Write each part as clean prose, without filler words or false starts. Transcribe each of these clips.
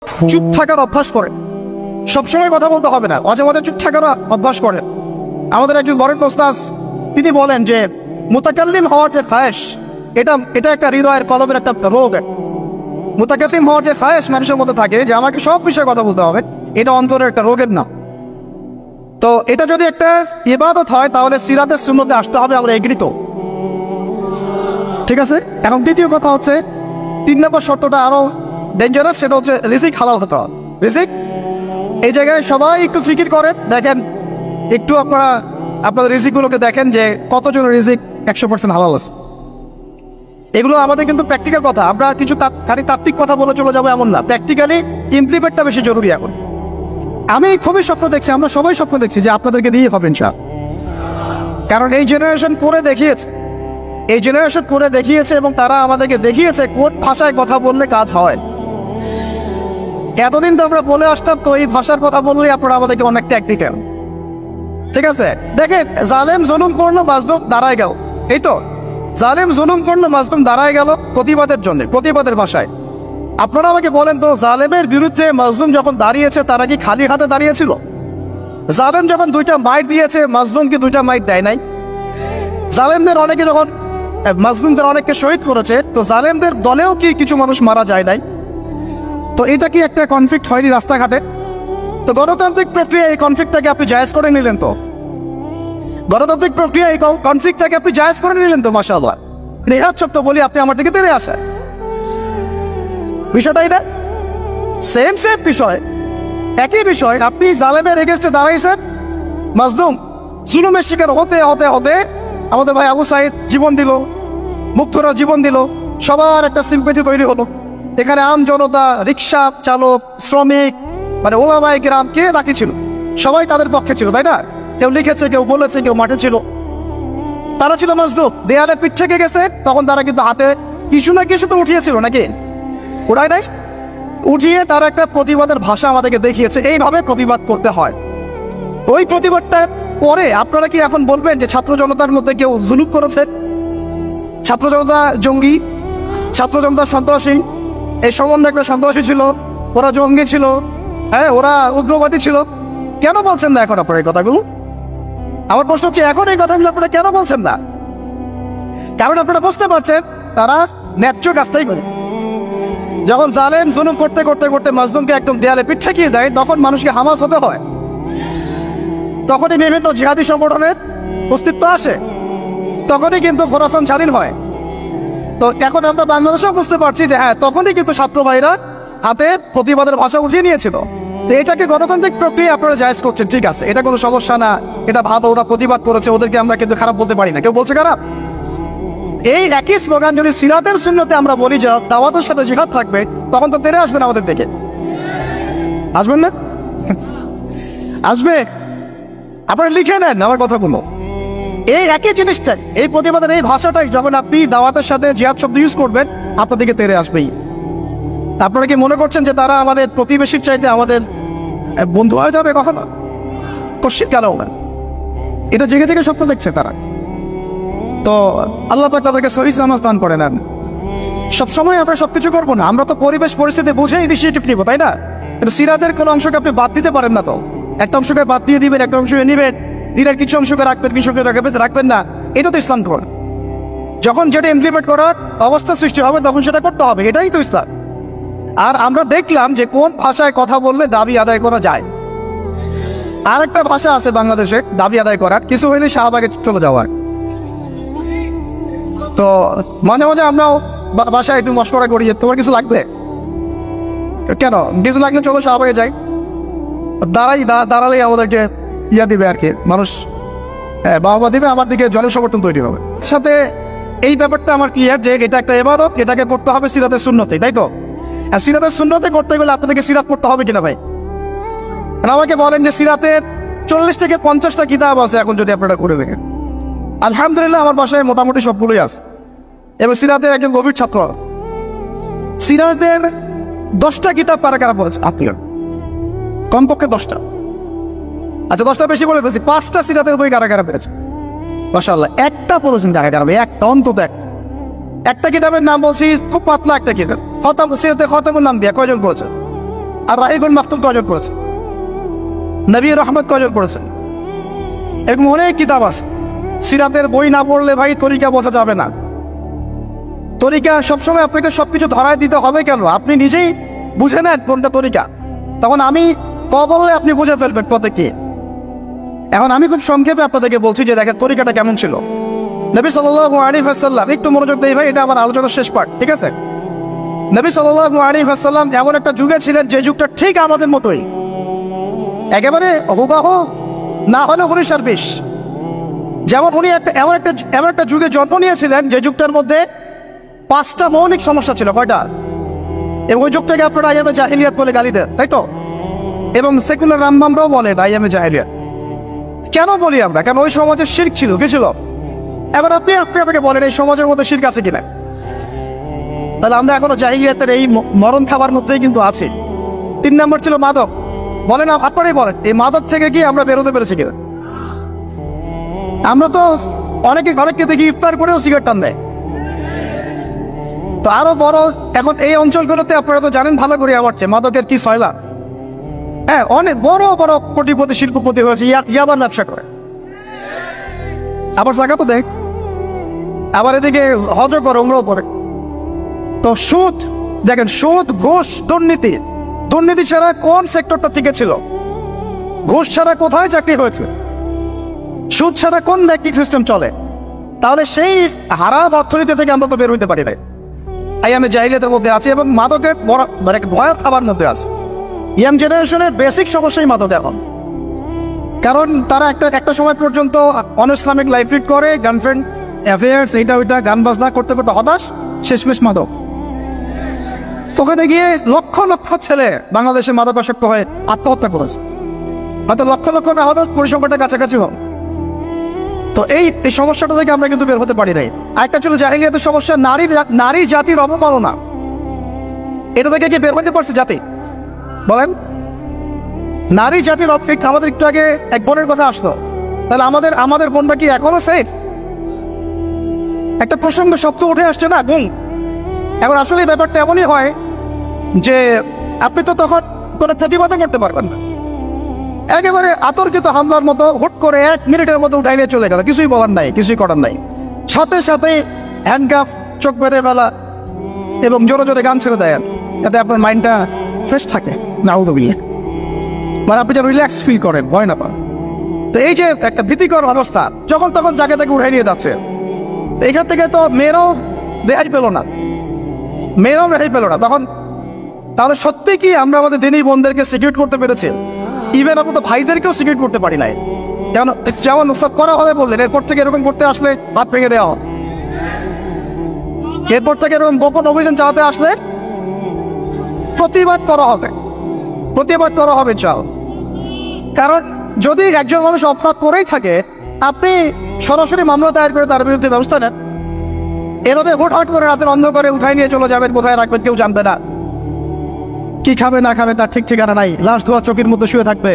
চুপ থাকার অভ্যাস করেন, সবসময় কথা বলতে হবে না, মাঝে মাঝে চুপ থাকার অভ্যাস করেন। আমাদের একজন বরেণ্য ওস্তাদ তিনি বলেন যে মুতাকাল্লিম হওয়ার যে খায়েশ, এটা একটা হৃদয়ের কলমের একটা রোগ। মুতাকাল্লিম হওয়ার যে খায়েশ মানুষের মধ্যে থাকে যে আমাকে সব বিষয়ে কথা বলতে হবে, এটা অন্তরের একটা রোগের নাম। তো এটা যদি একটা ইবাদত হয় তাহলে সিরাতের সুন্নতে আসতে হবে, আমরা এগ্রিত, ঠিক আছে। এখন দ্বিতীয় কথা হচ্ছে 3 নম্বর শর্তটা আরো ডেঞ্জারাস, সেটা হচ্ছে রিজিক হালাল হতে হবে। রিজিক এই জায়গায় সবাই একটু ফিকির করেন, দেখেন একটু আপনারা আপনাদের রিজিকগুলোকে দেখেন যে কতজনের রিজিক 100% হালাল আছে। এগুলো আমাদের কিন্তু প্র্যাকটিক্যাল কথা, আমরা কিছু খালি তাত্ত্বিক কথা বলে চলে যাবো এমন না, প্র্যাকটিক্যালি ইমপ্লিমেন্টটা বেশি জরুরি। এখন আমি খুবই স্বপ্ন দেখছি, আমরা সবাই স্বপ্ন দেখছি যে আপনাদেরকে দিয়ে হবে ইনশাআল্লাহ, কারণ এই জেনারেশন করে দেখিয়েছে, এবং তারা আমাদেরকে দেখিয়েছে কোন ভাষায় কথা বললে কাজ হয়। এতদিন তো আমরা বলে আসতাম, তো এই ভাষার কথা বললে আপনারা আমাদেরকে অনেক ট্যাগ দিতেন, ঠিক আছে। দেখেন জালেম জুলুম করলো, মাজলুম দাঁড়ায় গেল, এই তো জালেম জুলুম করলো, মাজলুম দাঁড়ায় গেল প্রতিবাদের জন্য, প্রতিবাদের ভাষায়। আপনারা আমাকে বলেন তো, জালেমের বিরুদ্ধে মাজলুম যখন দাঁড়িয়েছে তারা কি খালি হাতে দাঁড়িয়েছিল? জালেম যখন 2টা মাইট দিয়েছে, মাজলুম কি 2টা মাইট দেয় নাই? জালেমদের অনেকে যখন মাজলুমদের অনেককে শহীদ করেছে, তো জালেমদের দলেও কি কিছু মানুষ মারা যায় নাই? তো এটা কি একটা কনফ্লিক্ট হয়নি রাস্তাঘাটে? তো গণতান্ত্রিক প্রক্রিয়া এই কনফ্লিক্টটাকে আপনি জায়েজ করে নিলেন, তো গণতান্ত্রিক প্রক্রিয়া এই কনফ্লিক্টটাকে আপনি জায়েজ করে নিলেন, তো মাশাআল্লাহ। রেহাত শব্দ বলি, আপনি আমার দিকে তেড়ে আসেন, বিষয়টা এটা সেম বিষয়, একই বিষয়। আপনি জালেমের এগেইনস্টে দাঁড়াইছেন, মাজলুম জুলুমের শিকার হতে হতে হতে আমাদের ভাই আবু সাইদ জীবন দিল, মুগ্ধরা জীবন দিল, সবার একটা সিম্পেথি তৈরি হলো। এখানে আম জনতা, রিক্সা চালক, শ্রমিক, মানে ওলামায়ে কেরাম, কে বাকি ছিল? সবাই তাদের পক্ষে ছিল, তাই না? কেউ লিখেছে, কেউ বলেছে, কেউ মাঠে ছিল, তারা ছিল মাজলুম। দেয়ালে পিঠ থেকে গেছে, তখন তারা কিন্তু হাতে কিছু না কিছু তো উঠিয়েছিল, নাকি ওরাই নাই? উঠিয়ে তারা একটা প্রতিবাদের ভাষা আমাদেরকে দেখিয়েছে, এইভাবে প্রতিবাদ করতে হয়। ওই প্রতিবাদটা পরে আপনারা কি এখন বলবেন যে ছাত্র জনতার মধ্যে কেউ জুলুম করেছে? ছাত্র জনতা জঙ্গি, ছাত্র জনতা সন্ত্রাসী, এই সম্বন্ধে একটা সন্ত্রাসী ছিল, ওরা জঙ্গি ছিল, হ্যাঁ ওরা উগ্রবাদী ছিল, কেন বলছেন না এখন আপনারা এই কথাগুলো? আমার প্রশ্ন হচ্ছে, এখন এই কথাগুলো আপনারা কেন বলছেন না? কারণ আপনারা বুঝতে পারছেন তারা ন্যায্য কাজটাই করেছে। যখন জালেম জুলুম করতে করতে করতে মাজলুমকে একদম দেয়ালে পিঠ ঠেকিয়ে দেয়, তখন মানুষকে হামাস হতে হয়, তখনই বিভিন্ন জিহাদি সংগঠনের অস্তিত্ব আসে, তখনই কিন্তু খোরাসান স্বাধীন হয়। তো এখন আমরা বাংলাদেশেও বুঝতে পারছি যে হ্যাঁ, তখনই কিন্তু ছাত্র ভাইরা হাতে প্রতিবাদের ভাষা উঠিয়ে নিয়েছিল। তো এটাকে গণতান্ত্রিক প্রক্রিয়া আপনারা জায়েজ করছেন, ঠিক আছে, এটা কোনো সমস্যা না, এটা ভালো, ওরা প্রতিবাদ করেছে, ওদেরকে আমরা কিন্তু খারাপ বলতে পারি না, কেউ বলছে খারাপ? এই একই স্লোগান যদি সিরাতের সুন্নতে আমরা বলি যে দাওয়াতের সাথে জিহাদ থাকবে, তখন তো তেরে আসবেন আমাদের দিকে, আসবেন না? আসবে। আপনারা লিখে নেন আমার কথাগুলো, এই একই জিনিসটাই, এই প্রতিবাদের এই ভাষাটাই যখন আপনি দাওয়াতের সাথে জিহাদ শব্দ ইউজ করবেন, আপনার দিকে তেরে আসবেই। আপনারা কি মনে করছেন যে তারা আমাদের প্রতিবেশীর চাইতে আমাদের বন্ধু হয়ে যাবে? কখনো কশিন কেন না, এটা জেগে জেগে স্বপ্ন দেখছে তারা। তো আল্লাহ পাক তাদেরকে সহিহ নামাজ দান করে নেন। সবসময় আমরা সবকিছু করবো না, আমরা তো পরিবেশ পরিস্থিতি বুঝে ইনিশিয়েটিভ নিব, তাই না? কিন্তু সিরাতের কোনো অংশকে আপনি বাদ দিতে পারেন না, তো একটা অংশকে বাদ দিয়ে দিবেন, একটা অংশকে নিবেন, দিনের কিছু অংশকে রাখবেন, কিছু অংশকে রাখবেন না, এটা তো ইসলাম কর। যখন যেটা ইমপ্লিমেন্ট করার অবস্থা সৃষ্টি হবে তখন সেটা করতে হবে, এটাই তো ইসলাম। আর আমরা দেখলাম যে কোন ভাষায় কথা বললে দাবি আদায় করা যায়। আর একটা ভাষা আছে বাংলাদেশে দাবি আদায় করার, কিছু হইলে শাহবাগে চলে যাওয়ার। তো মাঝে মাঝে আমরাও বাসায় একটু মশকরা করি যে তোমার কিছু লাগবে, কেন কিছু লাগলে চলো শাহবাগে যাই, দাঁড়ালেই আমাদেরকে ইয়া দিবে আর কি, মানুষ বাবা দিবে, আমার দিকে জনসমর্থন তৈরি হবে। সাথে এই ব্যাপারটা আমার ক্লিয়ার যে এটা একটা ইবাদত, এটাকে করতে হবে সিরাতের সুন্নতে, তাই তো? আর সিরাতের সুন্নতে করতে গেলে আপনাদেরকে সিরাত পড়তে হবে কিনা ভাই? আমাকে বলেন যে সিরাতের 40 থেকে 50টা কিতাব আছে এখন, যদি আপনারা করে দেখেন। আলহামদুলিল্লাহ আমার বাসায় মোটামুটি সবগুলোই আছে, এবং সিরাতের একজন গভীর ছাত্র। সিরাতের 10টা কিতাব কারা কারা পড়েছে? আপনি কমপক্ষে 10টা, আচ্ছা 10টা বেশি বলে ফেলছি, 5টা সিরাতের বই কারা কারা পেয়েছে? মাশাআল্লাহ। একটা পড়েছেন কারা কারা? একটা, অন্তত একটা কিতাবের নাম বলছি, খুব পাতলা একটা কিতাব, সিরাতে খতমুল আম্বিয়া, কয়জন পড়েছে? আর রাহিগুল মাকতুম কয়জন পড়েছেন? নবী রহমত কয়জন পড়েছেন? এরকম অনেক কিতাব আছে। সিরাতের বই না পড়লে ভাই তরিকা বোঝা যাবে না। তরিকা সবসময় আপনাকে সবকিছু ধরায় দিতে হবে কেন? আপনি নিজেই বুঝে নেন কোনটা তরিকা, তখন আমি বললে আপনি বুঝে ফেলবেন পথে কি। এখন আমি খুব সংক্ষেপে আপনাদেরকে বলছি যে দেখেন তরিকাটা কেমন ছিল। নবী সাল্লাল্লাহু আলাইহি ওয়াসাল্লাম, একটু মনোযোগ দেই ভাই, এটা আমার আলোচনার শেষ পার্ট, ঠিক আছে? নবী সাল্লাল্লাহু আলাইহি ওয়াসাল্লাম এমন একটা যুগে ছিলেন যে যুগটা ঠিক আমাদের মতোই, একেবারে হুবাহু না হলে 1920। যেমন উনি এমন একটা যুগে জন্ম নিয়েছিলেন যে যুগটার মধ্যে 5টা মৌলিক সমস্যা ছিল। কয়টা? এবং ওই যুগটাকে আপনারা আইয়ামে জাহিলিয়াত বলে গালি দেন, তাই তো? এবং সেকুলার রামবামরাও বলেন আইয়ামে জাহিলিয়াত। কেন বলি আমরা? কারণ ওই সমাজে শিরক ছিল। কি ছিল? এবার আপনি আপনাকে বলেন এই সমাজের মধ্যে শিরক আছে কিনা? তাহলে আমরা এখনো জাহিলিয়াতের এই মরণ খাবার মধ্যেই কিন্তু আছি। 3 নম্বর ছিল মাদক। বলেন, আপনারাই বলেন, এই মাদক থেকে কি আমরা বেরোতে পেরেছি কিনা? আমরা তো অনেককে দেখি ইফতার করেও সিগারেট টান দেয়। তো আরো বড়, এখন এই অঞ্চলগুলোতে আপনারা তো জানেন ভালো করে আমার চেয়ে মাদকের কি সয়লা। হ্যাঁ, অনেক বড় বড় কোটিপতি শিল্পপতি হয়েছে ইয়াবার ব্যবসা করে। আবার জায়গা তো দেখ, আবার এদিকে হজ করে, উমরাও করে। তো সুদ দেখেন, সুদ, ঘুষ, দুর্নীতি ছাড়া কোন সেক্টরটা টিকে ছিল? ঘুষ ছাড়া কোথায় চাকরি হয়েছে? সুদ ছাড়া কোন ব্যাংকিং সিস্টেম চলে? তাহলে সেই হারাম অর্থনীতি থেকে আমরা তো বের হইতে পারি নাই। আইয়ামে জাহিলিয়াতের মধ্যে আছে এবং মাদকের মানে ভয় খাবার মধ্যে আছে। ইয়াং জেনারেশনের বেসিক সমস্যাই মাদক এখন। কারণ তারা একটা সময় পর্যন্ত অন ইসলামিক লাইফ লিড করে, গার্লফ্রেন্ড অ্যাফেয়ার্স, এইটা ওইটা গান বাজনা করতে করতে হতাশ, শেষমেশ মাদক। ওখানে গিয়ে লক্ষ লক্ষ ছেলে বাংলাদেশের মাদকাসক্ত হয়ে আত্মহত্যা করেছে। হয়তো লক্ষ লক্ষ না হবে, পরিসংখ্যানটা কাছাকাছি হোক। তো এই সমস্যাটা থেকে আমরা কিন্তু বের হতে পারি নাই। আরেকটা ছিল জাহিলিয়াতের সমস্যা, নারী জাতির অবমাননা। এটা থেকে কি বের হতে পারছে জাতি? বলেন, নারী জাতির অপেক্ষা। আমাদের একটু আগে এক বোনের কথা আসলো, তাহলে আমাদের বোনটা কি এখনো সেফ? একটা প্রসঙ্গ শব্দ উঠে আসছে না, গুম। এবার আসলে এই ব্যাপারটা এমনই হয় যে আপনি তো তখন কোনো প্রতিবাদ করতে পারবেন না। একেবারে আতর্কিত হামলার মতো হুট করে 1 মিনিটের মধ্যে উঠাই নিয়ে চলে গেল, কিছুই বলার নাই, কিছুই করার নাই। সাথে হ্যান্ডকাফ, চোখ বেঁধে ফেলা এবং জোরে জোরে গান ছেড়ে দেয়, যাতে আপনার মাইন্ডটা ফ্রেশ থাকে, নাউযুবিল্লাহ, মানে আপনি যেন রিল্যাক্স ফিল করেন, ভয় না পান। তো এই যে একটা ভীতিকর অবস্থা, যখন তখন যাকে তাকে উঠাই নিয়ে যাচ্ছে, এখান থেকে তো মেয়েরাও রেহাই পেল না। তখন তাহলে সত্যি কি আমরা আমাদের দিনী বোনদেরকে সিকিউর করতে পেরেছি? ইভেন আমরা তো ভাইদেরকেও সিকিউর করতে পারি নাই। যেমন উস্তাদ করা হবে বললেন, এরপর থেকে এরকম করতে আসলে হাত ভেঙে দেওয়া হবে। এরপর থেকে এরকম গোপন অভিযান চালাতে আসলে প্রতিবাদ করা হবে চাও। কারণ যদি একজন মানুষ অপরাধ করেই থাকে, আপনি সরাসরি মামলা দায়ের করে তার বিরুদ্ধে ব্যবস্থা নেন। এভাবে হুটহাট করে রাতের অন্ধকারে উঠাই নিয়ে চলে যাবেন, কোথায় রাখবেন কেউ জানবে না, কি খাবে না খাবে তার ঠিক ঠিকানা নাই, লাশ ধোয়া চোখের মধ্যে শুয়ে থাকবে।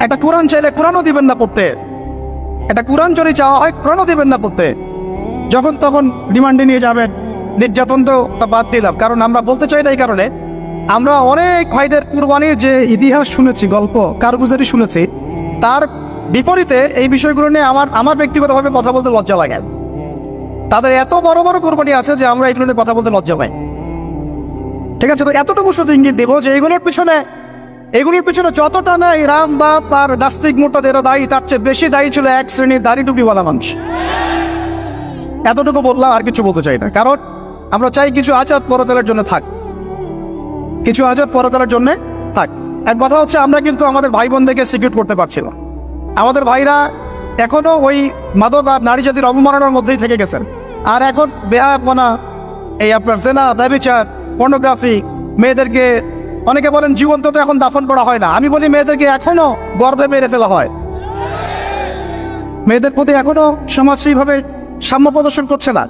একটা কোরআন চাইলে কোরআনও দিবেন না পড়তে, একটা কোরআন যদি চাওয়া হয় কোরআনও দিবেন না পড়তে। যখন তখন রিমান্ডে নিয়ে যাবেন। নির্যাতন তো বাদ দিলাম, কারণ আমরা বলতে চাই না, এই কারণে আমরা অনেক ভাইদের কুরবানির যে ইতিহাস শুনেছি, গল্প কারগুজারি শুনেছি, তার বিপরীতে এই বিষয়গুলো নিয়ে আমার ব্যক্তিগতভাবে কথা বলতে লজ্জা লাগে। তাদের এত বড় বড় কুরবানি আছে যে আমরা এগুলো নিয়ে কথা বলতে লজ্জা পাই। ঠিক আছে, তো এতটুকু শুধু ইঙ্গিত দেবো যে এগুলোর পিছনে যতটা না রাম বাপ আর নাস্তিক মোর্তাদেরা দায়ী, তার চেয়ে বেশি দায়ী ছিল এক শ্রেণীর দাড়ি টুপিওয়ালা মানুষ। এতটুকু বললাম, আর কিছু বলতে চাই না। কারণ আমরা চাই কিছু আজাদ পরকালের জন্য থাক। এক কথা হচ্ছে, আমরা কিন্তু আমাদের ভাই বোনদেরকে সিকিউর করতে পারছি না। আমাদের ভাইরা এখনো ওই মাদক আর নারী জাতির অবমাননার মধ্যেই থেকে গেছেন। আর এখন বেহায়াপনা, এই আপনার জেনা, ব্যভিচার, পর্নোগ্রাফি, মেয়েদেরকে অনেকে বলেন জীবন্ত তো এখন দাফন করা হয় না। আমি বলি মেয়েদেরকে এখনো গর্ভে মেরে ফেলা হয়। মেয়েদের প্রতি এখনো সমাজ সেইভাবে সাম্য প্রদর্শন করছে না।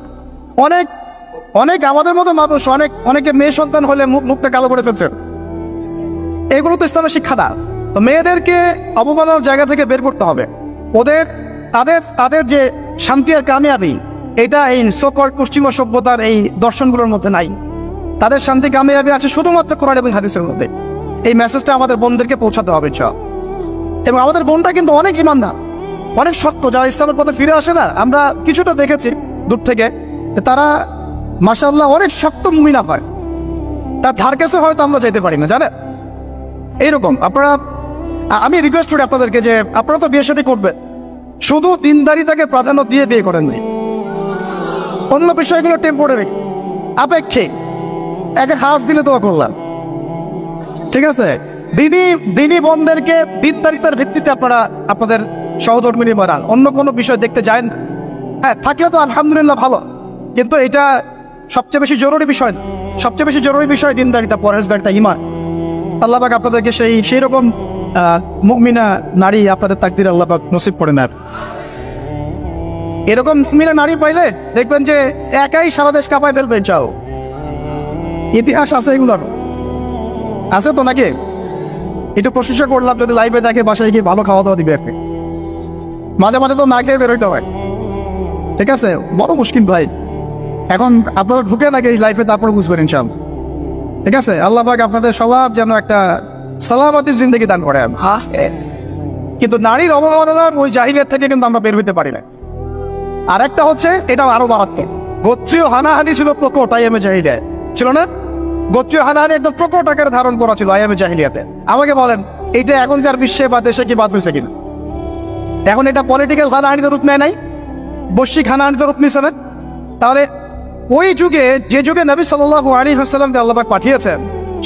অনেক আমাদের মতো মানুষ অনেকে মেয়ে সন্তান হলে মুখটা কালো করে ফেলছে। এগুলো তো ইসলামের শিক্ষা না। তো মেয়েদেরকে অবমাননার জায়গা থেকে বের করতে হবে। তাদের যে শান্তি আর কামিয়াবি, এটা এই সকল পশ্চিমা সভ্যতার এই দর্শনগুলোর মধ্যে নাই। তাদের শান্তি কামিয়াবি আছে শুধুমাত্র কোরআন এবং হাদিসের মধ্যে। এই মেসেজটা আমাদের বোনদেরকে পৌঁছাতে হবে ইনশাআল্লাহ। এবং আমাদের বোনটা কিন্তু অনেক ইমানদার, অনেক শক্ত, যারা ইসলামের পথে ফিরে আসে না, আমরা কিছুটা দেখেছি দূর থেকে, তারা মাশাআল্লাহ অনেক শক্ত মুমিনা হয়, তার ধার কাছে হয়তো আমরা যেতে পারি না, জানেন। এইরকম আপনারা, আমি রিকোয়েস্ট করি আপনাদেরকে যে আপনারা তো বিয়ে শাদী করবেন, শুধু দিনদারিতাকে প্রাধান্য দিয়ে বিয়ে করেন নাই, অন্য বিষয়গুলো টেম্পোরারি, আপেক্ষিক, একে হাস দিলে তো করলাম, ঠিক আছে। দিনই বোনদেরকে দিনদারিতার ভিত্তিতে আপনারা আপনাদের সহধর্মিনী বানান, অন্য কোনো বিষয় দেখতে যায় না। হ্যাঁ, থাকলে তো আলহামদুলিল্লাহ ভালো, কিন্তু এটা সবচেয়ে বেশি জরুরি বিষয় না। সবচেয়ে বেশি জরুরি বিষয় দিনদারিতা, পরহেজগারিতা, ঈমান। আল্লাহ পাক আপনাদেরকে সেই রকম মুমিনা নারী আপনাদের তাকদির আল্লাহ পাক নসিব করে নেয়। এরকম মুমিনা নারী পাইলে দেখবেন যে একাই সারা দেশ কাঁপায় ফেলবে। চাও ইতিহাস আছে, এগুলোর আছে তো নাকি? একটু প্রশংসা করলাম, যদি লাইভে দেখে বাসায় গিয়ে ভালো খাওয়া দাওয়া দিবে আর কি। মাঝে মাঝে তো না খেয়ে বেরোইতে হয়, ঠিক আছে। বড় মুশকিল ভাই, এখন আপনারা ঢুকে নাকি এই লাইফে, তারপরে বুঝবেন ইনশাআল্লাহ, ঠিক আছে। আল্লাহ পাক আপনাদের সবার যেন একটা সালামতির জিন্দগি দান করে। কিন্তু নারীর অবমাননার ওই জাহিলিয়াত থেকে কিন্তু আমরা বের হইতে পারি না। আর একটা হচ্ছে, এটা আরো মারাত্মক, গোত্রীয় হানাহানি ছিল প্রকট আইয়ামে জাহিলিয়াত, ছিল না? গোত্রীয় হানাহানি একদম প্রকট আকারে ধারণ করা ছিল আইয়ামে জাহিলিয়াতে। আমাকে বলেন, এইটা এখনকার বিশ্বে বা দেশে কি বাদ হয়েছে কিনা? এখন এটা পলিটিক্যাল হানাহানিতে রূপ নেয় নাই, বৈশ্বিক হানাহানিতে রূপ নিছে না? তাহলে ওই যুগে, যে যুগে নবী সাল্লাল্লাহু আলাইহি ওয়াসাল্লামকে আল্লাহ পাক পাঠিয়েছেন,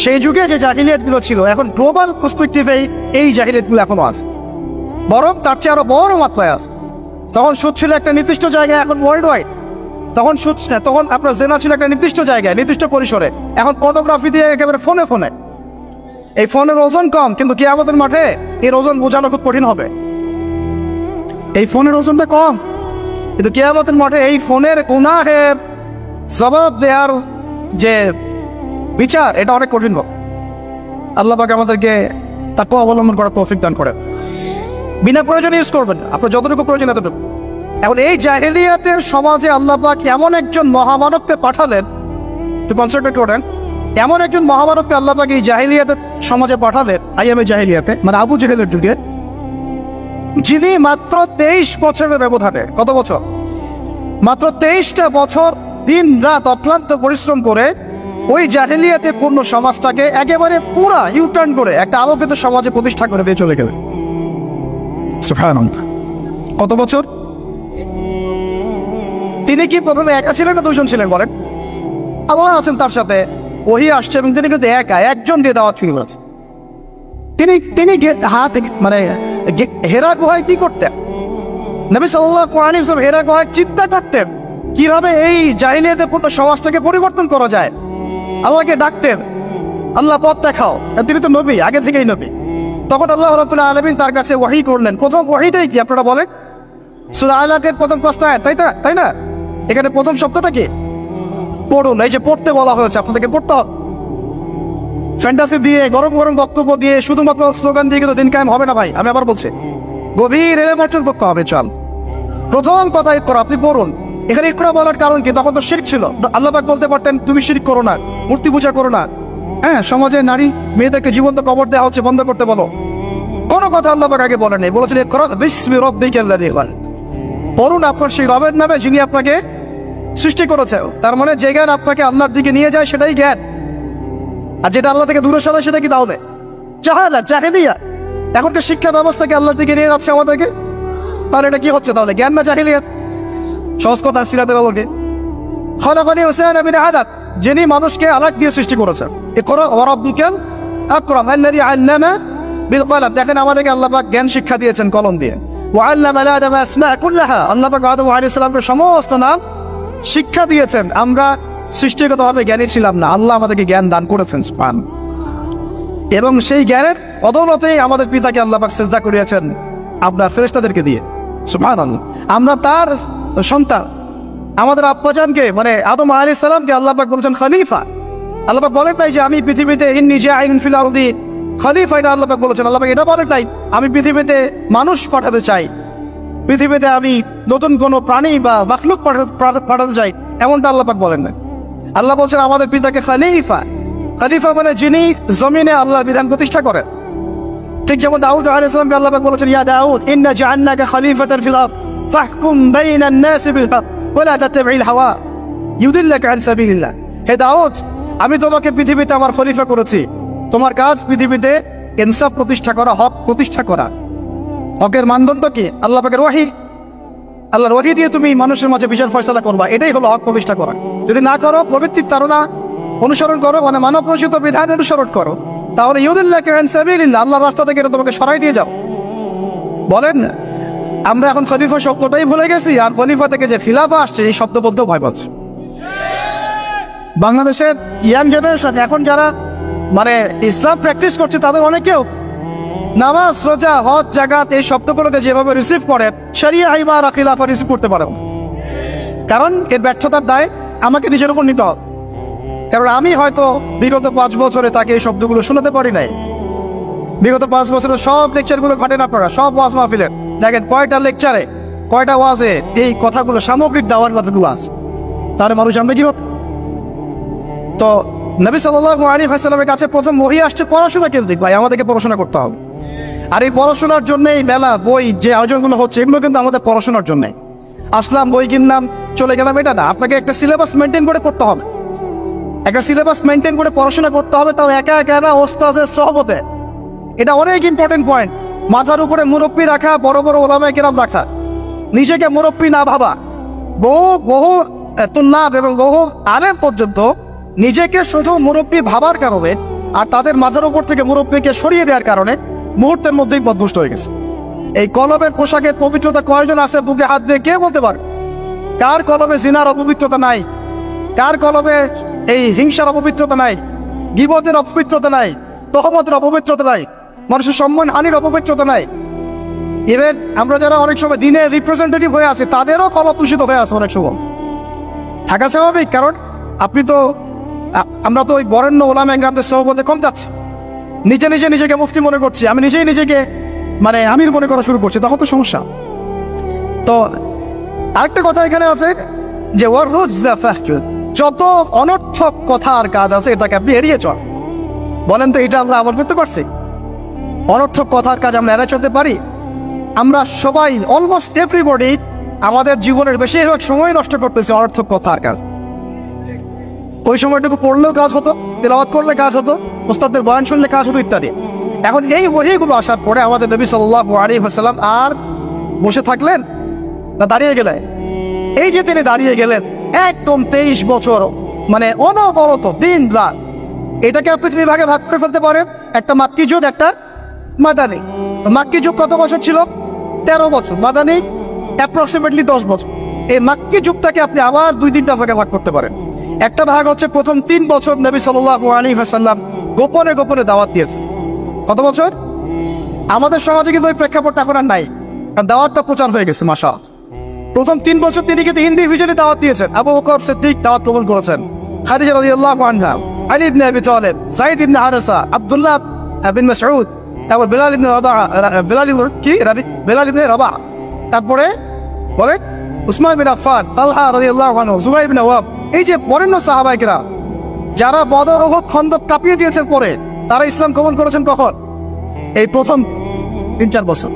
সেই যুগে যে জাহিলিয়াতগুলো ছিল, এখন গ্লোবাল পার্সপেক্টিভে এই জাহিলিয়াতগুলো এখনো আছে, বরং তার চেয়ে আরো বড় মাত্রায় আছে। তখন সুদ ছিল একটা নির্দিষ্ট জায়গায়, এখন ওয়ার্ল্ড ওয়াইড। তখন আপনার জেনা ছিল একটা নির্দিষ্ট জায়গায়, নির্দিষ্ট পরিসরে, এখন পর্নোগ্রাফি দিয়ে একেবারে ফোনে ফোনে। এই ফোনের ওজন কম, কিন্তু কিয়ামতের মাঠে এর ওজন বোঝানো খুব কঠিন হবে। এই ফোনের ওজনটা কম, কিন্তু কিয়ামতের মাঠে এই ফোনের গুনাহের জবাব দেওয়ার যে বিচার, এটা অনেক কঠিন হবে। আল্লাহ পাক আমাদেরকে তাকওয়া অবলম্বন করার তৌফিক দান করে। বিনা প্রয়োজনে ইউজ করবেন, আপনার যতটুকু প্রয়োজন এতটুকু। এখন এই জাহেলিয়াতের সমাজে আল্লাহ পাক এমন একজন মহামানবকে পাঠালেন, একটু কনসেন্ট্রেট করেন, এমন একজন মহামানবকে আল্লাহ পাক এই জাহেলিয়াতের সমাজে পাঠালেন, আইয়ামে জাহেলিয়াতে, মানে আবু জেহেলের যুগে, যিনি মাত্র 23 বছরের ব্যবধানে, কত বছর? মাত্র 23টা বছর দিন রাত অক্লান্ত পরিশ্রম করে ওই জাহেলিয়াতে পূর্ণ সমাজটাকে একেবারে পুরা ইউটার্ন করে একটা আলোকিত সমাজে প্রতিষ্ঠা করে দিয়ে চলে গেলেন। সুবহানাল্লাহ। কত বছর? তিনি কি প্রথমে একা ছিলেন না দুজন ছিলেন বলেন? আল্লাহ আছেন তার সাথে, ওহী আসছে, এবং তিনি কিন্তু একা, একজন দিয়ে দাওয়াত শুরু করেছেন। তিনি মানে হেরা গুহায় কি করতেন? নবী সাল্লাল্লাহু আলাইহি ওয়াসাল্লাম হেরা গুহায় চিন্তা করতেন কিভাবে এই জাহিলিয়াতে পূর্ণ সমাজটাকে পরিবর্তন করা যায়। আল্লাহকে ডাকতেন, আল্লাহ পথ দেখাও। তিনি তো নবী, আগে থেকেই নবী। তখন আল্লাহ রাব্বুল আলামিন তার কাছে ওহী করলেন। প্রথম ওহীটাই কি আপনারা বলেন? সূরা আলাকের প্রথম 5টা আয়াত, তাই না? এখানে প্রথম শব্দটা কি? পড়ুন। এই যে পড়তে বলা হয়েছে, আপনাদেরকে পড়তে হবে। ফ্যান্টাসি দিয়ে, গরম গরম বক্তব্য দিয়ে, শুধুমাত্র স্লোগান দিয়ে কিন্তু দিন কায়েম হবে না ভাই। আমি আবার বলছি, গভীর এলেমেন্টের করতে হবে। চল, প্রথম কথা ইকরা, আপনি পড়ুন। এখানে ইকরা বলার কারণ কি? তখন তো শিরক ছিল। আল্লাহ পাক বলতে পারতেন তুমি শিরক করো না, মূর্তি পূজা করো না। হ্যাঁ, সমাজে নারী মেয়েদেরকে জীবন্ত কবর দেওয়া হচ্ছে, বন্ধ করতে বলো। কোনো কথা আল্লাহ পাক আগে বলেন নাই, বলেছেন ইকরা বিসমি রাব্বিকাল্লাযী খালাক, পড়ুন আপনার সেই রবের নামে যিনি আপনাকে সৃষ্টি করেছে। তার মানে যে জ্ঞান আপনাকে আল্লাহর দিকে নিয়ে যায় সেটাই জ্ঞান, আর যেটা আল্লাহ থেকে দূরে সরায় সেটা কি? তাহলে জাহালাত, জাহিলিয়াত। এখনকার শিক্ষা ব্যবস্থাকে আল্লাহর দিকে নিয়ে যাচ্ছে আমাদেরকে, তাহলে এটা কি হচ্ছে? তাহলে জ্ঞান না জাহিলিয়াত? সহজ কথা, সিরাতের আলোকে, খালাকানি হুসাইন বিন আলাক, যিনি মানুষকে আলাক দিয়ে সৃষ্টি করেছেন। ইকরা ওয়া রাব্বিকাল আকরাম আল্লাযী আল্লামা বিল কলম। দেখেন, আমাদেরকে আল্লাহ পাক জ্ঞান শিক্ষা দিয়েছেন কলম দিয়ে। ওয়া আল্লামা আদম আসমা কুল্লাহা, আল্লাহ পাক আদম আলাইহিস সালামকে সমস্ত নাম শিক্ষা দিয়েছেন। আমরা সৃষ্টিগতভাবে জ্ঞানী ছিলাম না, আল্লাহ আমাদেরকে জ্ঞান দান করেছেন। সুবহান। এবং সেই জ্ঞানের বদৌলতেই আমাদের পিতাকে আল্লাহ পাক সিজদা করিয়েছেন আপনার ফেরেশতাদেরকে দিয়ে। সুবহানাল্লাহ। আমরা তার সন্তান। আমাদের আব্বাজানকে, মানে আদম আলাইহিস সালামকে আল্লাহ পাক বলেছেন খলিফা। আল্লাহ পাক বলেন নাই যে আমি পৃথিবীতে ইন্নী জাইলুন ফিল আরদি খলিফা, এটা আল্লাহ পাক বলেছেন। আল্লাহ পাক এটা বলেন নাই আমি পৃথিবীতে মানুষ পাঠাতে চাই, পৃথিবীতে আমি নতুন কোনো প্রাণী বা মাখলুক পাঠাতে চাই, এমনটা আল্লাহ পাক বলেন না। আল্লাহ বলছেন আমাদের পিতাকে খলিফা, খলিফা মানে যিনি জমিনে আল্লাহর বিধান প্রতিষ্ঠা করেন। ঠিক যেমন দাউদ আলাইহিস সালামকে আল্লাহ পাক বলেছেন, ইয়া দাউদ ইন্না জাআলনাকা খলিফাতান ফিল আরদ ফাহকুম বাইনান নাসি বিল হক ওয়া লা তাত্তাবি'ল হাওয়া ইউদিল্লাকা আন সাবিলিল্লাহ। হে দাউদ, আমি তোমাকে পৃথিবীতে আমার খলিফা করেছি, তোমার কাজ পৃথিবীতে ইনসাফ প্রতিষ্ঠা করা, হক প্রতিষ্ঠা করা। হকের মানদণ্ড কি? আল্লাহ পাকের ওহী, আল্লাহর ওহী দিয়ে তুমি মানুষের মাঝে বিচার ফয়সালা করবা, এটাই হলো হক প্রতিষ্ঠা করা। যদি না করো, প্রবৃত্তির তাড়না অনুসরণ করো, মানে মানব রচিত বিধান অনুসরণ করো, তাহলে ইউদিল্লাকা আন সাবিলিল্লাহ, আল্লাহর রাস্তা থেকে এটা তোমাকে সরাই নিয়ে যাও। বলেন, আমরা এখন খলিফা শব্দটাই ভুলে গেছি, আর খলিফা থেকে যে খিলাফা আসছে এই শব্দ বলতেও ভয় পাচ্ছে। বাংলাদেশের ইয়াং জেনারেশন এখন যারা মানে ইসলাম প্র্যাকটিস করছে, তাদের অনেকেও নামাজ, রোজা, হজ, জাকাত এই শব্দগুলোকে যেভাবে রিসিভ করেন, শরিয়া, ইমারা, খিলাফা রিসিভ করতে পারে। কারণ এর ব্যর্থতার দায় আমাকে নিজের উপর নিতে হবে। কারণ আমি হয়তো বিগত 5 বছরে তাকে এই শব্দগুলো শোনাতে পারি নাই। বিগত 5 বছরের সব লেকচারগুলো ঘটেন আপনারা, সব ওয়াজ মাহফিলের দেখেন কয়টা লেকচারে, কয়টা ওয়াজে এই কথাগুলো সামগ্রিক দাওয়ার কথাগুলো আছে। তাহলে মানুষ জানবে কিভাবে? তো নবী সাল্লাল্লাহু আলাইহি ওয়াসাল্লামের কাছে প্রথম ওহী আসছে পড়াশোনা কেন্দ্রিক। ভাই, আমাদেরকে পড়াশোনা করতে হবে। আর এই পড়াশোনার জন্য এই মেলা, বই, যে আয়োজনগুলো হচ্ছে, এগুলো কিন্তু আমাদের পড়াশোনার জন্যে। আসলাম, বই কিনলাম, চলে গেলাম, এটা না। আপনাকে একটা সিলেবাস মেনটেন করে পড়তে হবে, একটা সিলেবাস মেনটেন করে পড়াশোনা করতে হবে, তাও একা একা না, ওস্তাদের সহবতে। এটা অনেক ইম্পর্টেন্ট পয়েন্ট। মাথার উপরে মুরব্বী রাখা, বড় বড় ওলামায়ে কেরাম রাখা, নিজেকে মুরব্বী না ভাবা। বহু তুল্লাব এবং বহু আলেম পর্যন্ত নিজেকে শুধু মুরব্বী ভাবার কারণে আর তাদের মাথার উপর থেকে মুরব্বীকে সরিয়ে দেওয়ার কারণে মুহূর্তের মধ্যেই বদভুষ্ট হয়ে গেছে। এই কলমের পোশাকের পবিত্রতা কয়জন আছে বুকে হাত দিয়ে কে বলতে পারে? কার কলমে জিনার অপবিত্রতা নাই? কার কলমে এই হিংসার অপবিত্রতা নাই? গীবতের অপবিত্রতা নাই? তহমতের অপবিত্রতা নাই? মানুষের সম্মান হানির অপবিত্রতা নাই? ইভেন আমরা যারা অনেক সময় দিনের রিপ্রেজেন্টেটিভ হয়ে আছে, তাদেরও কলম দূষিত হয়ে আছে অনেক সময়। থাকা স্বাভাবিক, কারণ আমরা তো ওই বরেণ্য ওলামায়ে কেরামদের সহবতে কম যাচ্ছি। নিজেকে মুফতি মনে করছি, আমি নিজেকে মানে আমির মনে করা শুরু করছি, তখন তো সমস্যা। তো আরেকটা কথা এখানে আছে যে ওয়ার রুজা ফাহজুর, যত অনর্থক কথা আর কাজ আছে এটাকে আপনি এড়িয়ে চল। বলেন তো, এটা আমরা আমল করতে পারছি? অনর্থক কথার কাজ আমরা এড়িয়ে চলতে পারি? আমরা সবাই, অলমোস্ট এভরিবডি, আমাদের জীবনের বেশিরভাগ সময় নষ্ট করতেছি অনর্থক কথার কাজ। ওই সময়টুকু পড়লেও কাজ হতো, তেলাওয়াত করলে কাজ হতো, ওস্তাদের বয়ান শুনলে কাজ হতো, ইত্যাদি। এখন এই ওহীগুলো আসার পরে আমাদের নবী সাল্লাল্লাহু আলাইহি ওয়াসাল্লাম আর বসে থাকলেন না দাঁড়িয়ে গেলেন? এই যে তিনি দাঁড়িয়ে গেলেন, একদম 23 বছর মানে অনবরত দিন রাত, এটাকে আপনি 3 ভাগে ভাগ করে ফেলতে পারেন। একটা মাক্কি যুগ, একটা মাদানী। মাক্কি যুগ কত বছর ছিল? 13 বছর। মাদানী অ্যাপ্রক্সিমেটলি 10 বছর। এই মাক্কি যুগটাকে আপনি আবার 2-3টা ভাগে ভাগ করতে পারেন। একটা ভাগ হচ্ছে প্রথম 3 বছর নবী সাল্লাল্লাহু আলাইহি ওয়াসাল্লাম গোপনে গোপনে দাওয়াত দিয়েছে। কত বছর? আমাদের সমাজে কিন্তু ওই প্রেক্ষাপটটা এখন আর নাই, কারণ দাওয়াতটা প্রচার হয়ে গেছে মাশাআল্লাহ। প্রথম 3 বছর তিনি কিন্তু ইন্ডিভিজুয়ালি দাওয়াত দিয়েছেন। আবু বকর সিদ্দিক দাওয়াত কবুল করেছেন, খাদিজা রাদিয়াল্লাহু আনহা, আলী ইবনে আবি তালিব, যায়েদ ইবনে হারেসা, আব্দুল্লাহ বিন মাসউদ, তারপর বেলাল ইবনে রাবাহ, তারপরে বলেন উসমান বিন আফফান, তালহা রাদিয়াল্লাহু আনহু, জুবাইর বিন আওয়াম। এই যে বরেণ্য সাহাবায়ে কেরাম যারা বদর, উহুদ, খন্দক কাঁপিয়ে দিয়েছেন পরে, তারা ইসলাম কবুল করেছেন কখন? এই প্রথম 3-4 বছর।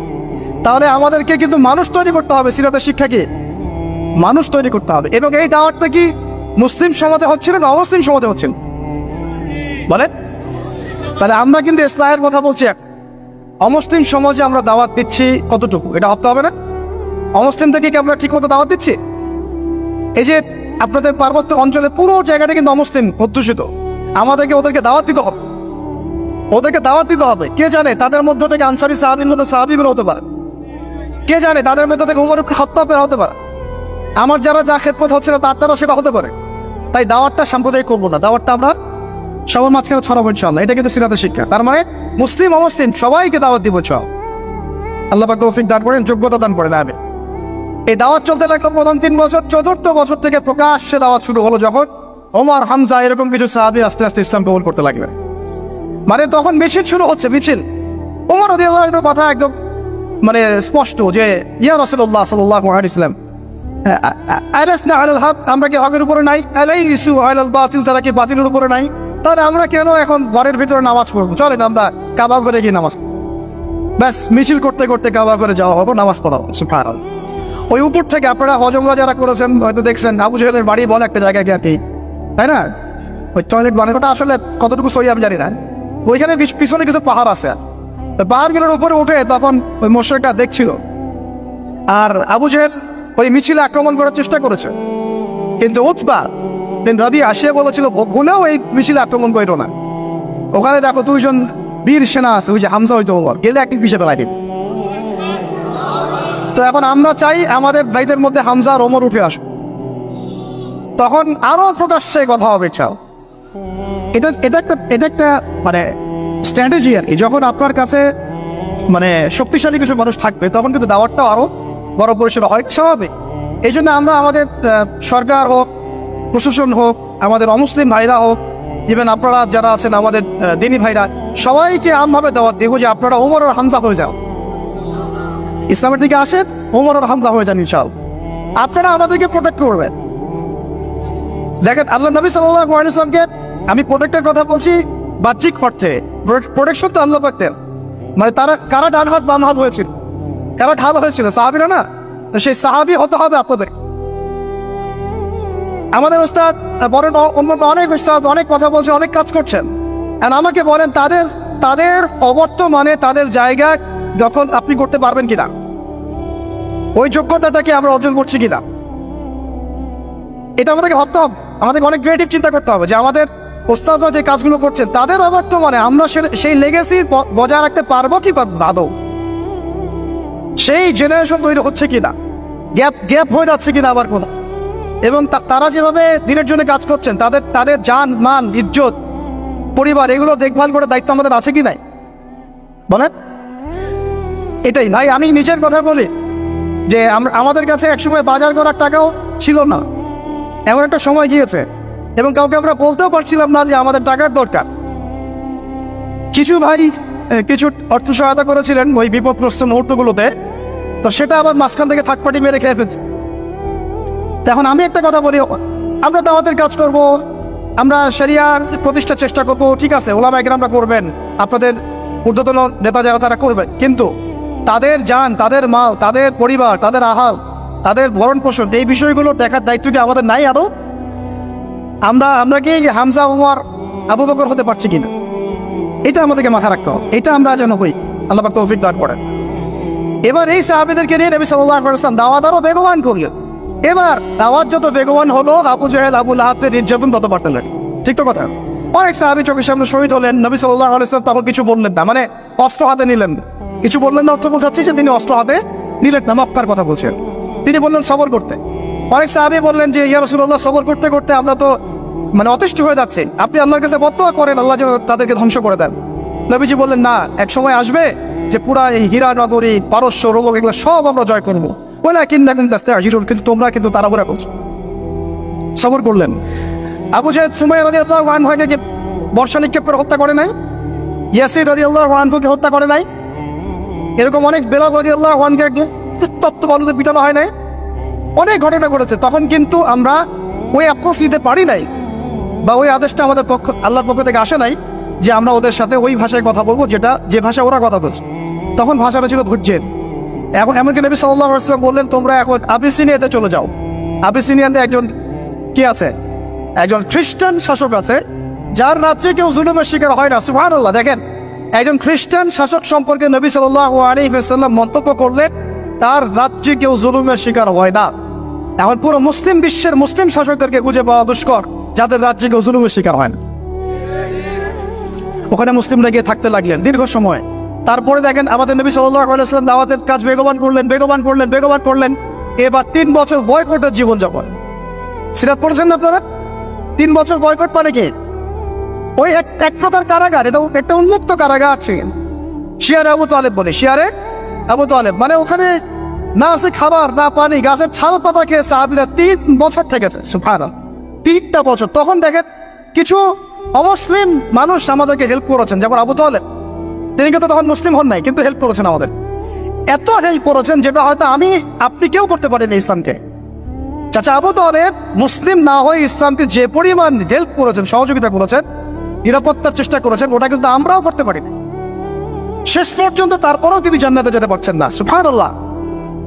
তাহলে আমাদেরকে কিন্তু মানুষ তৈরি করতে হবে। সিরাতের শিক্ষা কি? মানুষ তৈরি করতে হবে। এবং এই দাওয়াতটা কি মুসলিম সমাজে হচ্ছিল না অমুসলিম সমাজে হচ্ছিল? বলেন। তাহলে আমরা কিন্তু ইসলামের কথা বলছি, অমুসলিম সমাজে আমরা দাওয়াত দিচ্ছি কতটুকু, এটা ভাবতে হবে না? অমুসলিম থেকে কি আমরা ঠিক মতো দাওয়াত দিচ্ছি? এই যে আপনাদের পার্বত্য অঞ্চলে পুরো জায়গাটা কিন্তু অমুসলিম অধ্যুষিত, আমাদেরকে ওদেরকে দাওয়াত দিতে হবে, ওদেরকে দাওয়াত দিতে হবে। কে জানে তাদের মধ্য থেকে আনসারী সাহাবী বের হতে পারে, কে জানে তাদের মধ্য থেকে উমর ইবনে খাত্তাব বের হতে পারে, আমার যারা যা খেদমত হচ্ছে না তার দ্বারা সেটা হতে পারে। তাই দাওয়াতটা সাম্প্রদায়িক করবো না, দাওয়াতটা আমরা সবার মাঝখানে ছড়াবো ইনশাআল্লাহ। এটা কিন্তু সিরাতের শিক্ষা। তার মানে মুসলিম অমুসলিম সবাইকে দাওয়াত দিব। আল্লাহ পাক তৌফিক দান করেন, যোগ্যতা দান করেন। আমি এই দাওয়াত চলতে লাগলো প্রথম 3 বছর। 4র্থ বছর থেকে প্রকাশ্যে দাওয়াত শুরু হলো, যখন ওমর, হামজা এরকম কিছু সাহাবী আস্তে আস্তে ইসলাম কবুল করতে লাগলেন। মানে তখন মিছিল শুরু হচ্ছে, মিছিল। ওমর রাদিয়াল্লাহু আনহুর কথা একদম মানে স্পষ্ট যে ইয়া রাসূলুল্লাহ সাল্লাল্লাহু আলাইহি ওয়াসাল্লাম, আলাসনা আলাল হক, আমরা কি হকের উপরে নাই? আলাইসু আলাল বাতিল, তারা কি বাতিলের উপরে নাই? তাহলে আমরা কেন এখন ঘরের ভিতরে নামাজ পড়বো? চলেন আমরা কাবা ঘরে গিয়ে নামাজ পড়বো। ব্যাস মিছিল করতে করতে কাবা ঘরে যাওয়া হবো, নামাজ পড়া হবে। সুবহানাল্লাহ। ওই উপর থেকে আপনারা হজমরা যারা করেছেন হয়তো দেখছেন আবু জেহেলের বাড়ি বলে একটা জায়গায় কি আর কি, তাই না? ওই টয়লেট বানানোটা আসলে কতটুকু সহি আমি জানি না। ওইখানে পিছনে কিছু পাহাড় আছে, পাহাড়গুলোর উপরে উঠে তখন ওই মোশরিকটা দেখছিল, আর আবু জেহেল ওই মিছিলে আক্রমণ করার চেষ্টা করেছে, কিন্তু উতবা বিন রাবিয়া আসিয়া বলেছিল ভুলেও এই মিছিলে আক্রমণ করো না, ওখানে দেখো দুইজন বীর সেনা আছে, ওই যে হামজা হইতো ওমর, গেলে এক পিছিয়ে ফেলাই দিন। তো এখন আমরা চাই আমাদের ভাইদের মধ্যে হামজা আর ওমর উঠে আসুক, তখন আরো প্রকাশ্যে কথা হবে। চাও এটা একটা মানে স্ট্র্যাটেজি আর কি। যখন আপনার কাছে মানে শক্তিশালী কিছু মানুষ থাকবে তখন কিন্তু দাওয়াতটাও আরো বড় পরিসরে হয়, স্বাভাবিক। এই জন্য আমরা আমাদের সরকার হোক, প্রশাসন হোক, আমাদের অমুসলিম ভাইরা হোক, ইভেন আপনারা যারা আছেন আমাদের দিনী ভাইরা, সবাইকে আমভাবে দাওয়াত দেবো যে আপনারা ওমর আর হামজা হয়ে যাও, ইসলামের দিকে আসেন, ওমর আর হামজা হয়ে যান ইনশাআল্লাহ। আপনারা আমাদেরকে প্রোটেক্ট করবেন। দেখেন আল্লাহ নবী সাল্লাল্লাহু আলাইহি ওয়াসাল্লামকে, আমি প্রোটেক্টের কথা বলছি বাহ্যিক অর্থে, প্রোটেকশন তো আল্লাহ পাক দেন। মানে তারা কারা ডান হাত বাম হাত হয়েছিল, কারা ঢাল হয়েছিল, সাহাবীরা না? সেই সাহাবী হতে হবে আপনাদের। আমাদের ওস্তাদ বলেন, অন্য অনেক ওস্তাদ অনেক কথা বলছেন, অনেক কাজ করছেন, আর আমাকে বলেন তাদের অবর্তমানে তাদের জায়গা যখন আপনি করতে পারবেন কিনা, ওই যোগ্যতাটাকে আমরা অর্জন করছি কিনা, এটা আমাদেরকে ভাবতে হবে। আমাদেরকে অনেক ক্রিয়েটিভ চিন্তা করতে হবে যে আমাদের ওস্তাদরা যে কাজগুলো করছেন তাদের অবর্তমানে আমরা সেই লেগেসি বজায় রাখতে পারবো কি পারবো না, আদৌ সেই জেনারেশন তৈরি হচ্ছে কিনা, গ্যাপ হয়ে যাচ্ছে কিনা আবার কোনো, এবং তারা যেভাবে দিনের জন্য কাজ করছেন তাদের জান মান ইজ্জত পরিবার এগুলো দেখভাল করার দায়িত্ব আমাদের আছে কি নাই বলেন? এটাই ভাই, আমি নিজের কথা বলি যে আমাদের কাছে একসময় বাজার করার টাকাও ছিল না, এমন একটা সময় গিয়েছে, এবং কাউকে আমরা বলতেও পারছিলাম না যে আমাদের টাকার দরকার। কিছু ভাই কিছু অর্থ সহায়তা করেছিলেন ওই বিপদগ্রস্ত মুহূর্তগুলোতে, তো সেটা আবার মাঝখান থেকে থার্ড পার্টি মেরে খেয়ে ফেলছে। এখন আমি একটা কথা বলি, আমরা দাওয়াতের কাজ করব, আমরা শরিয়ার প্রতিষ্ঠার চেষ্টা করব, ঠিক আছে, ওলামা ইকরামরা করবেন, আপনাদের ঊর্ধ্বতন নেতা যারা তারা করবেন, কিন্তু তাদের জান, তাদের মাল, তাদের পরিবার, তাদের আহাল, তাদের ভরণ পোষণ, এই বিষয়গুলো দেখার দায়িত্ব কি আমাদের নাই আদৌ? আমরা কি হামজা ওমর আবু বকর হতে পারছি কিনা, এটা আমাদেরকে মাথায় রাখতে হবে। এটা আমরা যেন হই, আল্লাহ পাক তৌফিক দান করেন। এবার এই সাহাবীদেরকে নিয়ে নবী সাল্লাল্লাহু আলাইহি ওয়াসাল্লাম দাওয়াত আরো বেগবান করলেন। এবার দাওয়াত যত বেগবান হলো, আবু জেহেল আবু লাহাবের নির্যাতন তত বাড়তে লাগলো। ঠিক তো কথা? অনেক সাহাবী চোখের সামনে শহীদ হলেন, নবী সাল্লাল্লাহু আলাইহি ওয়াসাল্লাম তখন কিছু বললেন না, মানে অস্ত্র হাতে নিলেন না, কিছু বললেন না, অর্থ বোঝাচ্ছে যে তিনি অস্ত্র হাতে নিলেন না, মক্কার কথা বলছেন। তিনি বললেন সবর করতে। অনেক সাহাবী বললেন যে ইয়া রাসূলুল্লাহ, সবর করতে করতে আমরা তো মানে অতিষ্ঠ হয়ে যাচ্ছে, আপনি আল্লাহর কাছে বদদোয়া করেন আল্লাহ যেন তাদেরকে ধ্বংস করে দেন। নবীজি বললেন না, এক সময় আসবে যে পুরা এই হীরা নগরী, পারস্য, রোমক এগুলো সব আমরা জয় করবো, কিন্তু তোমরা কিন্তু তাড়াহুড়া করছো। সবর করলেন। আবু জাহেল সুমাইয়া রাদিয়াল্লাহু আনহাকে বর্ষা নিক্ষেপ করে হত্যা করে নাই? ইয়াসির রাদিয়াল্লাহু আনহুকে হত্যা করে নাই? এরকম অনেক বেলাল রাদিয়াল্লাহু আনহুকে একদম তপ্ত বালুতে পিটানো হয় নাই? অনেক ঘটনা ঘটেছে। তখন কিন্তু আমরা ওই আক্রোশ নিতে পারি নাই, বা ওই আদেশটা আমাদের আল্লাহর পক্ষ থেকে আসে নাই যে আমরা ওদের সাথে ওই ভাষায় কথা বলবো যে ভাষা ওরা কথা বলছে। তখন ভাষাটা ছিল ধৈর্যের। এমনকি নবী সাল্লাল্লাহু আলাইহি ওয়াসাল্লাম বললেন তোমরা এখন আবিসিনিয়াতে চলে যাও। আবিসিনিয়াতে একজন কি আছে, একজন খ্রিস্টান শাসক আছে, যার রাজ্যে কেউ জুলুমের শিকার হয় না। সুবহানাল্লাহ। দেখেন, একজন খ্রিস্টান শাসক সম্পর্কে নবী সাল্লাল্লাহু আলাইহি ওয়াসাল্লাম মন্তব্য করলেন তার রাজ্যে কেউ জুলুমের শিকার হয় না। এখন পুরো মুসলিম বিশ্বের মুসলিম শাসকদেরকে খুঁজে পাওয়া দুষ্কর যাদের রাজ্যে কেউ জুলুমের শিকার হয় না। ওখানে মুসলিমরা গিয়ে থাকতে লাগলেন দীর্ঘ সময়। তারপরে দেখেন আমাদের নবী সাল্লাল্লাহু আলাইহি ওয়াসাল্লাম দাওয়াতের কাজ বেগবান করলেন। এবার 3 বছর বয়কটের জীবনযাপন। সিরাত পড়েছেন না আপনারা? 3 বছর বয়কট মানে কি? ওই এক প্রকার কারাগার, এটা একটা উন্মুক্ত কারাগার ছিল। শিয়ারে আবু তালেব বলে, শিয়ারে আবু তালেব মানে ওখানে না আছে খাবার, না পানি, গাছের ছাল পাতা খেয়ে সাহাবীরা 3 বছর থেকেছে। সুবহানাল্লাহ, 3টা বছর। তখন দেখেন কিছু অমুসলিম মানুষ আমাদেরকে হেল্প করেছেন, যেমন আবু তালেব, তিনি কিন্তু তখন মুসলিম হন নাই, কিন্তু হেল্প করেছেন আমাদের। এত হেল্প করেছেন যেটা হয়তো আপনি কেউ করতে পারেন ইসলামকে। চাচা আবু তালেব মুসলিম না হয়ে ইসলামকে যে পরিমাণ হেল্প করেছেন, সহযোগিতা করেছেন, নিরাপত্তার চেষ্টা করেছেন, ওটা কিন্তু আমরাও করতে পারি না শেষ পর্যন্ত। তারপরেও তিনি জান্নাতে যেতে পারছেন না। সুবহানাল্লাহ।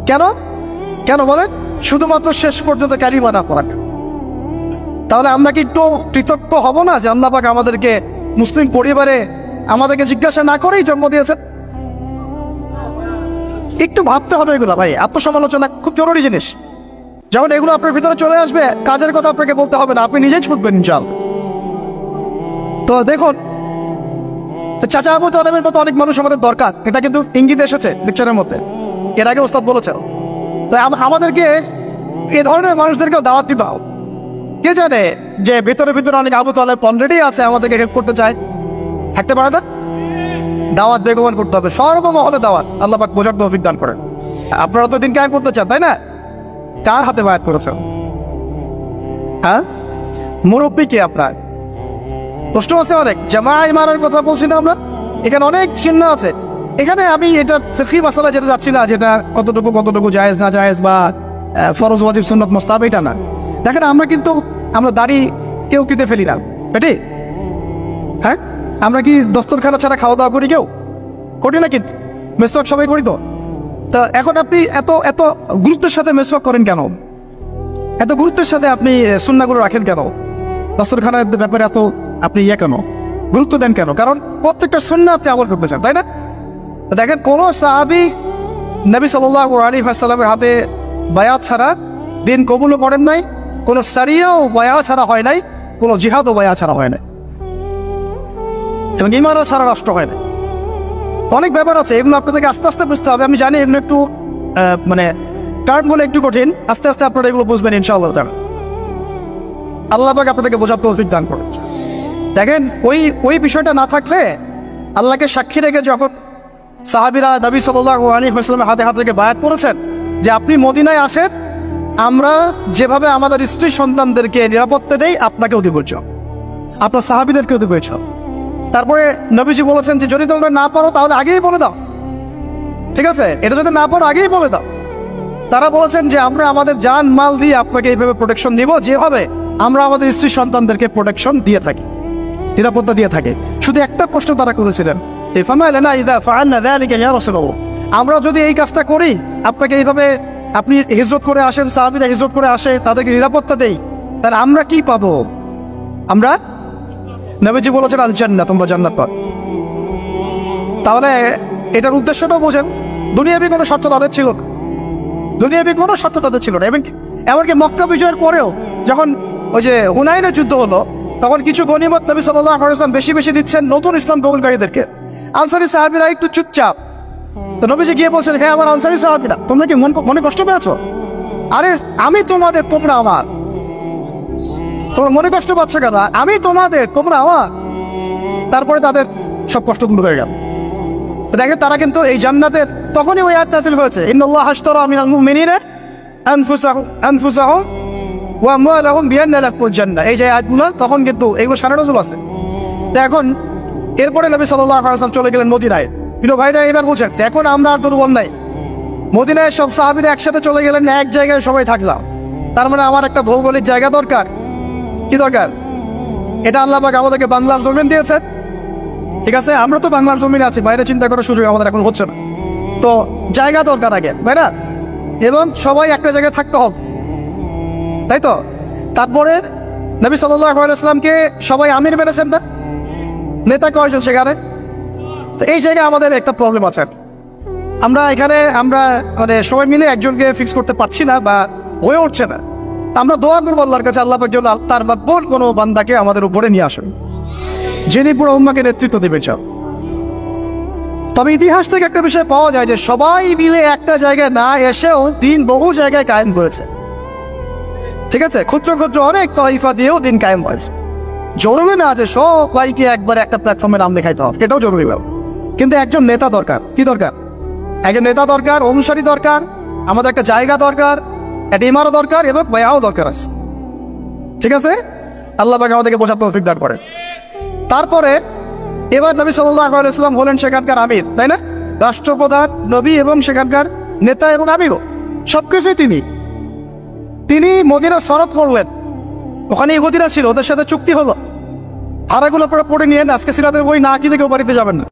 কেন? কেন বলেন? শুধুমাত্র শেষ পর্যন্ত কালিমা না পড়ার। তাহলে আমরা কি একটু কৃতজ্ঞ হব না যে আল্লাহ পাক আমাদেরকে মুসলিম পরিবারে আমাদেরকে জিজ্ঞাসা না করেই জন্ম দিয়েছেন? একটু ভাবতে হবে এগুলো ভাই। আত্মসমালোচনা খুব জরুরি জিনিস। যখন এগুলো আপনার ভিতরে চলে আসবে, কাজের কথা আপনাকে বলতে হবে না, আপনি নিজেই ছুটবেন ইনশাআল্লাহ। তো দেখুন, চাচা আবু তালেবের মতো অনেক মানুষ আমাদের দরকার, এটা কিন্তু ইঙ্গিত এসেছে লেকচারের মধ্যে, এর আগে ওস্তাদ বলেছেন। তো আমাদেরকে এই ধরনের মানুষদেরকেও দাওয়াত দিতে হবে। কে জানে যে ভিতরে ভিতরে অনেক আবু তালেব অলরেডি আছে, আমাদেরকে হেল্প করতে চায়, থাকতে পারে না? দাওয়াত বেগবান করতে হবে, সর্বমহলে দাওয়াত। আল্লাহ পাক বোঝার তৌফিক দান করেন। আপনারা তো দিন কায়েম করতে চান, তাই না? কার হাতে বায়াত করেছেন? হ্যাঁ, মুরব্বী কে আপনার? প্রশ্ন আছে অনেক। জামাই মারার কথা বলছি না আমরা, এখানে অনেক চিহ্ন আছে। এখানে আমি এটা ফিকহি মাসালা যেটা যাচ্ছি না, যেটা কতটুকু জায়েজ না জায়েজ বা ফরজ ওয়াজিব সুন্নাত মুস্তাহাব, এটা না। দেখেন, আমরা দাড়ি কেউ কেটে ফেলি না, বেটি। হ্যাঁ, আমরা কি দস্তরখানা ছাড়া খাওয়া দাওয়া করি? কেউ করি না, কিন্তু মেসওয়াক সবাই করি তো। তা এখন আপনি এত এত গুরুত্বের সাথে মেসওয়াক করেন কেন? এত গুরুত্বের সাথে আপনি সুন্নাহগুলো রাখেন কেন? দস্তরখানার ব্যাপারে এত আপনি কেন গুরুত্ব দেন কেন? কারণ প্রত্যেকটা সুন্নাহ আপনি আমল করতে চান, তাই না? দেখেন, কোন সাহাবী নবী সাল্লাল্লাহু আলাইহি ওয়াসাল্লামের হাতে বায়াত ছাড়া দিন কবুলও করেন নাই, কোন সারিয়াও বায়াত ছাড়া হয় নাই, কোন জিহাদও বায়াত ছাড়া হয় নাই, এবং ঈমানও ছাড়া নষ্ট হয় না। অনেক ব্যাপার আছে, এগুলো আপনাদেরকে আস্তে আস্তে বুঝতে হবে। আমি জানি এগুলো একটু মানে টার্ম বলে একটু কঠিন, আস্তে আস্তে আপনারা এগুলো বুঝবেন ইনশাআল্লাহ। আল্লাহ পাক আপনাদেরকে বোঝার তৌফিক দান করুন। দেখেন, ওই বিষয়টা না থাকলে, আল্লাহকে সাক্ষী রেখে যখন সাহাবীরা নবী সাল্লাল্লাহু আলাইহি ওয়াসাল্লামের হাতে হাত রেখে বায়াত করেছেন যে আপনি মদিনায় আসেন, আমরা যেভাবে আমাদের স্ত্রী সন্তানদেরকে নিরাপত্তা দেই, আপনাকেও দিব, আপনার সাহাবীদেরকেও দিব। তারপরে নবীজি বলেছেন যে যদি তোমরা না পারো তাহলে আগেই বলে দাও, ঠিক আছে? এটা যদি না পারো আগেই বলে দাও। তারা বলেছেন যে আমরা আমাদের জান মাল দিয়ে আপনাকে এইভাবে প্রোটেকশন দিব, যেভাবে আমরা আমাদের স্ত্রী সন্তানদেরকে প্রোটেকশন দিয়ে থাকি, নিরাপত্তা দিয়ে থাকি। শুধু একটা প্রশ্ন তারা করেছিলেন, আমরা যদি এই কাজটা করি, আপনাকে এইভাবে আপনি হিজরত করে আসেন, সাহাবীরা হিজরত করে আসে, তাদেরকে নিরাপত্তা দেই, তাহলে আমরা কি পাবো? আমরা, নবীজি বলেছেন আল জান্নাহ, তোমরা জান্নাত পাবে। তাহলে এটার উদ্দেশ্যটাও বোঝেন। দুনিয়াবি কোনো শর্ত তাদের ছিল না, দুনিয়াবি কোনো শর্ত তাদের ছিল না। এমনকি মক্কা বিজয়ের পরেও যখন ওই যে হুনাইনের যুদ্ধ হলো, তখন কিছু গনিমত নবী সাল্লাল্লাহু আলাইহি ওয়াসাল্লাম বেশি বেশি দিচ্ছেন নতুন ইসলাম কবুলকারীদেরকে। আনসারী সাহাবীরা একটু চুপচাপ। তো নবীজি গিয়ে বলছেন, হ্যাঁ আমার আনসারী সাহাবীরা, তোমরা কি মনে কষ্ট পেয়েছো? আরে আমি তোমাদের, তোমরা আমার। তোমরা মনে কষ্ট পাচ্ছ কেন? আমি তোমাদের, তোমরা আমার। তারপরে তাদের সব কষ্ট দূর হয়ে গেল। দেখেন, তারা কিন্তু এই জান্নাতের তখনই ওই আয়াত নাযিল হয়েছে, ইন্নাল্লাহা আশতারা মিনাল মুমিনিনা আনফুসাহুম ওয়া আমওয়ালাহুম বিআন্না লাহুমুল জান্নাহ। এই যে আয়াতগুলো, তখন কিন্তু এগুলো সারা নজুল আছে। তো এখন এরপরে নবী সাল্লাল্লাহু আলাইহি ওয়াসাল্লাম চলে গেলেন মদিনায়। প্রিয় ভাইরা, এবার বুঝেন, এখন আমরা আর দুর্বল নাই। মদিনায় সব সাহাবীরা একসাথে চলে গেলেন, এক জায়গায় সবাই থাকলাম। তার মানে আমার একটা ভৌগোলিক জায়গা দরকার। কি দরকার? এটা আল্লাহ পাক আমাদেরকে বাংলার জমিন দিয়েছেন, ঠিক আছে? আমরা তো বাংলার জমিনে আছি, বাইরে চিন্তা করার সুযোগ আমাদের এখন হচ্ছে না। তো জায়গা দরকার আগে, তাই না? এবং সবাই একটা জায়গায় থাকতে হবে, তাই তো? তারপরে নবী সাল্লাল্লাহু আলাইহি ওয়াসাল্লামকে সবাই আমির মেনেছেন না? নেতা কয়জন সেখানে? তো এই জায়গায় আমাদের একটা প্রবলেম আছে। আমরা এখানে মানে সবাই মিলে একজনকে ফিক্স করতে পারছি না বা হয়ে উঠছে না। আমরা দোয়া করবো আল্লাহর কাছে, আল্লাহ পাক যেন তার মাকবুল কোনো বান্দাকে আমাদের উপরে নিয়ে আসেন, যিনি পুরো উম্মাহকে নেতৃত্ব দেবেন। তবে ইতিহাস থেকে একটা বিষয় পাওয়া যায় যে সবাই মিলে একটা জায়গায় না এসেও দিন বহু জায়গায় কায়েম হয়েছে, ঠিক আছে? ক্ষুদ্র ক্ষুদ্র অনেক তয়ফা দিয়েও দিন কায়েম হয়েছে। জরুরি না যে সবাইকে একবার একটা প্ল্যাটফর্মে নাম দেখাইতে হবে, এটাও জরুরি ব্যাপার। কিন্তু একজন নেতা দরকার। কি দরকার? একজন নেতা দরকার, অনুসারী দরকার, আমাদের একটা জায়গা দরকার, একটা ইমারত দরকার, এবং বায়াও দরকার আছে, ঠিক আছে? আল্লাহ পাক আমাদেরকে বোঝার তৌফিক দান করেন। তারপরে এবার নবী সাল্লাল্লাহু আলাইহি ওয়াসাল্লাম হলেন সেখানকার আমির, তাই না? রাষ্ট্রপ্রধান, নবী এবং সেখানকার নেতা এবং আমিরও, সবকিছুই তিনি মদিনা সনদ করলেন। ওখানে ইহুদিরা ছিল, ওদের সাথে চুক্তি হলো, ধারাগুলো পড়ে নিয়ে আজকে সিরাতের বই না কিনে কেউ বাড়িতে যাবেন না।